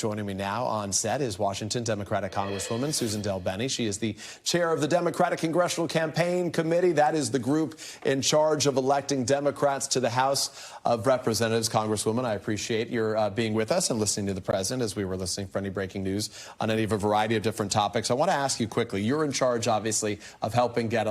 Joining me now on set is Washington Democratic Congresswoman Suzan DelBene. She is the chair of the Democratic Congressional Campaign Committee. That is the group in charge of electing Democrats to the House of Representatives. Congresswoman, I appreciate your being with us and listening to the president as we were listening for any breaking news on any of a variety of different topics. I want to ask you quickly, you're in charge, obviously, of helping get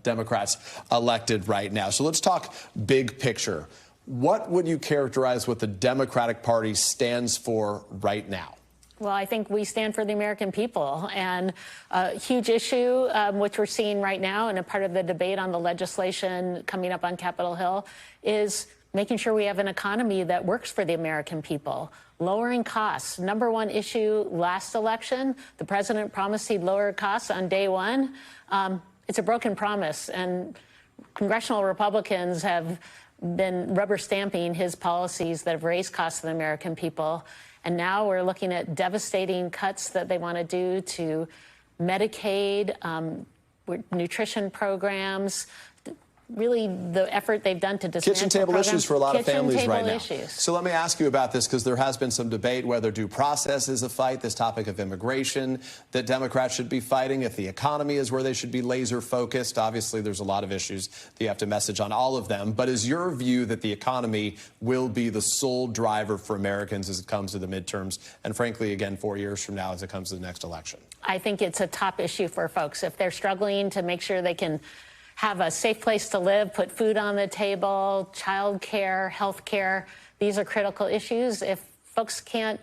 Democrats elected right now. So let's talk big picture. What would you characterize what the Democratic Party stands for right now? Well, I think we stand for the American people, and a huge issue, which we're seeing right now, and a part of the debate on the legislation coming up on Capitol Hill, is making sure we have an economy that works for the American people. Lowering costs, #1 issue last election. The president promised he'd lower costs on day one. It's a broken promise, and congressional Republicans have been rubber stamping his policies that have raised costs to the American people. And now we're looking at devastating cuts that they want to do to Medicaid, nutrition programs, really the effort they've done to dismantle kitchen table programs. Issues for a lot of families right now. Issues. So let me ask you about this, because there has been some debate whether due process is a fight, this topic of immigration that Democrats should be fighting, if the economy is where they should be laser focused. Obviously, there's a lot of issues that you have to message on all of them. But is your view that the economy will be the sole driver for Americans as it comes to the midterms and, frankly, again, 4 years from now as it comes to the next election? I think it's a top issue for folks. If they're struggling to make sure they can have a safe place to live, put food on the table, child care, health care. These are critical issues. If folks can't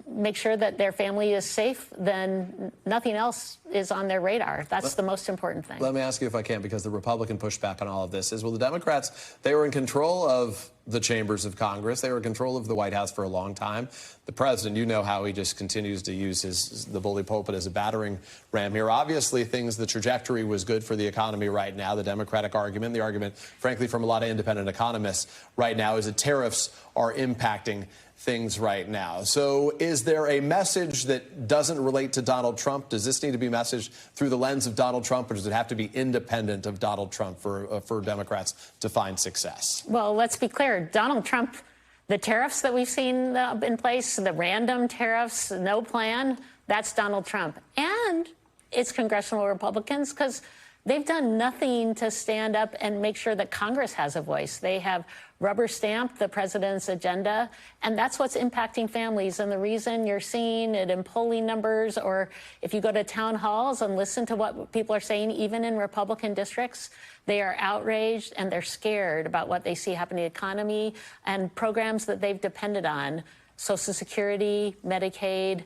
make sure that their family is safe, then nothing else is on their radar. That's the most important thing. Let me ask you, if I can, because the Republican pushback on all of this is, well, the Democrats, they were in control of the chambers of Congress. They were in control of the White House for a long time. The president, you know how he just continues to use the bully pulpit as a battering ram here. Obviously, the trajectory was good for the economy right now. The Democratic argument, the argument, frankly, from a lot of independent economists right now, is that tariffs are impacting things right now. So is there a message that doesn't relate to Donald Trump? Does this need to be messaged through the lens of Donald Trump, or does it have to be independent of Donald Trump for Democrats to find success? Well, let's be clear. Donald Trump, the tariffs that we've seen in place, the random tariffs, no plan, that's Donald Trump. And it's congressional Republicans, because they've done nothing to stand up and make sure that Congress has a voice. They have rubber stamped the president's agenda, and that's what's impacting families. And the reason you're seeing it in polling numbers, or if you go to town halls and listen to what people are saying, even in Republican districts, they are outraged and they're scared about what they see happening in the economy and programs that they've depended on, Social Security, Medicaid.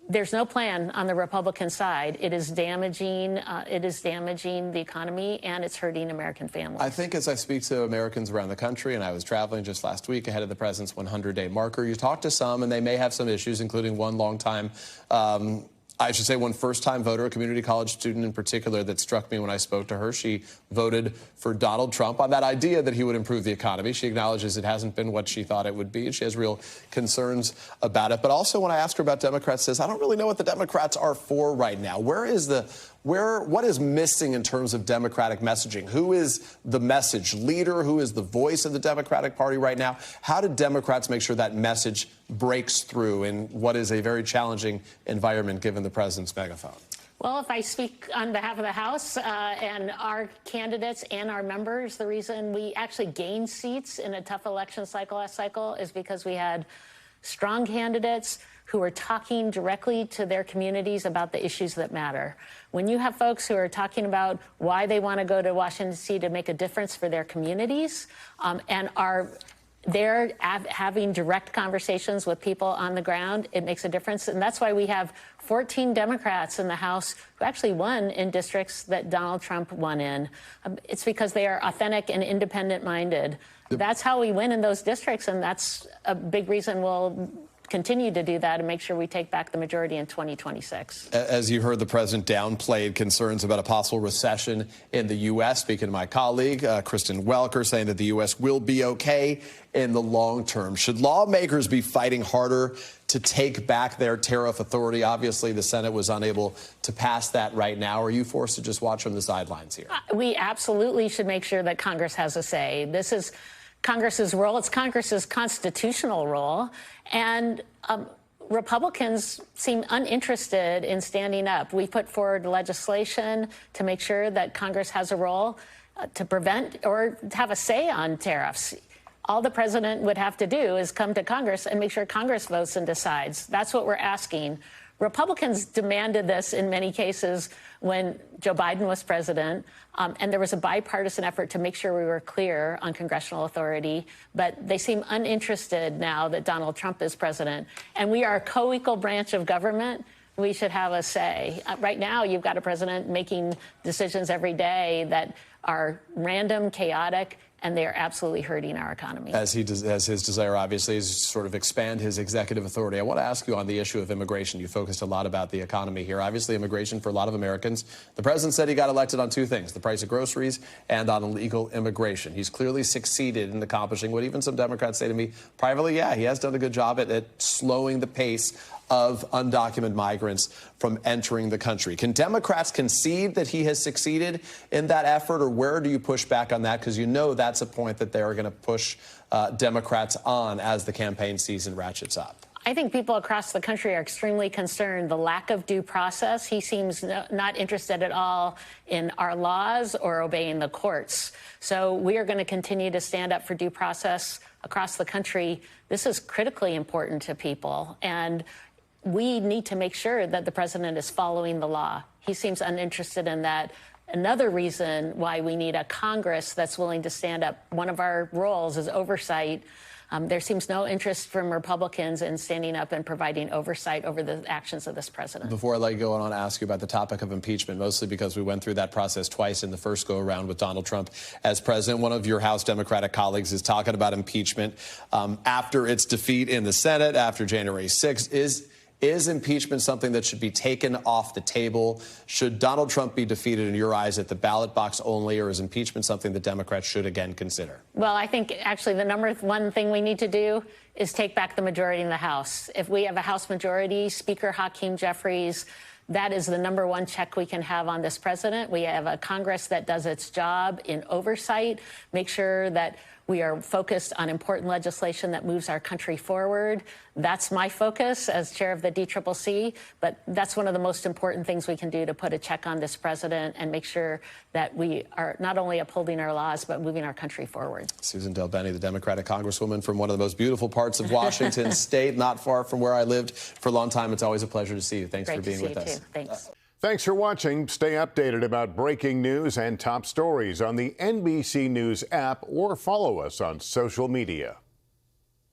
There's no plan on the Republican side. It is damaging the economy, and it's hurting American families. I think as I speak to Americans around the country, and I was traveling just last week ahead of the president's 100-day marker, you talk to some, and they may have some issues, including one one first-time voter, a community college student in particular, that struck me when I spoke to her. She voted for Donald Trump on that idea that he would improve the economy. She acknowledges it hasn't been what she thought it would be, and she has real concerns about it. But also, when I ask her about Democrats, says, I don't really know what the Democrats are for right now. What is missing in terms of Democratic messaging? Who is the message leader? Who is the voice of the Democratic Party right now? How do Democrats make sure that message breaks through in what is a very challenging environment given the president's megaphone? Well, if I speak on behalf of the House and our candidates and our members, the reason we actually gained seats in a tough election cycle last cycle is because we had strong candidates who are talking directly to their communities about the issues that matter. When you have folks who are talking about why they want to go to Washington, D.C. to make a difference for their communities, and are there having direct conversations with people on the ground, it makes a difference. And that's why we have 14 Democrats in the House who actually won in districts that Donald Trump won in. It's because they are authentic and independent-minded. That's how we win in those districts, and that's a big reason we'll continue to do that and make sure we take back the majority in 2026. As you heard, the president downplayed concerns about a possible recession in the U.S. Speaking to my colleague, Kristen Welker, saying that the U.S. will be okay in the long term. Should lawmakers be fighting harder to take back their tariff authority? Obviously, the Senate was unable to pass that right now. Are you forced to just watch from the sidelines here? We absolutely should make sure that Congress has a say. This is Congress's role. It's Congress's constitutional role. And Republicans seem uninterested in standing up. We put forward legislation to make sure that Congress has a role to prevent or have a say on tariffs. All the president would have to do is come to Congress and make sure Congress votes and decides. That's what we're asking. Republicans demanded this in many cases when Joe Biden was president, and there was a bipartisan effort to make sure we were clear on congressional authority, but they seem uninterested now that Donald Trump is president. And we are a co-equal branch of government. We should have a say. Right now, you've got a president making decisions every day that are random, chaotic, and they are absolutely hurting our economy. As his desire, obviously, is to sort of expand his executive authority. I want to ask you on the issue of immigration. You focused a lot about the economy here. Obviously, immigration for a lot of Americans. The president said he got elected on two things, the price of groceries and on illegal immigration. He's clearly succeeded in accomplishing what even some Democrats say to me privately, yeah, he has done a good job at slowing the pace of undocumented migrants from entering the country. Can Democrats concede that he has succeeded in that effort, or where do you push back on that? Because you know that's a point that they're going to push Democrats on as the campaign season ratchets up. I think people across the country are extremely concerned. The lack of due process. He seems not interested at all in our laws or obeying the courts. So we are going to continue to stand up for due process across the country. This is critically important to people, and we need to make sure that the president is following the law. He seems uninterested in that. Another reason why we need a Congress that's willing to stand up. One of our roles is oversight. There seems no interest from Republicans in standing up and providing oversight over the actions of this president. Before I let you go, I want to ask you about the topic of impeachment, mostly because we went through that process twice in the first go-around with Donald Trump as president. One of your House Democratic colleagues is talking about impeachment after its defeat in the Senate, after January 6th. Is impeachment something that should be taken off the table? Should Donald Trump be defeated in your eyes at the ballot box only, or is impeachment something that Democrats should again consider? Well, I think actually the number one thing we need to do is take back the majority in the House. If we have a House majority, Speaker Hakeem Jeffries, that is the number one check we can have on this president. We have a Congress that does its job in oversight, make sure that we are focused on important legislation that moves our country forward. That's my focus as chair of the DCCC, but that's one of the most important things we can do to put a check on this president and make sure that we are not only upholding our laws, but moving our country forward. Suzan DelBene, the Democratic Congresswoman from one of the most beautiful parts of Washington State, not far from where I lived for a long time. It's always a pleasure to see you. Thanks for being with us. Thanks. Thanks for watching. Stay updated about breaking news and top stories on the NBC News app or follow us on social media.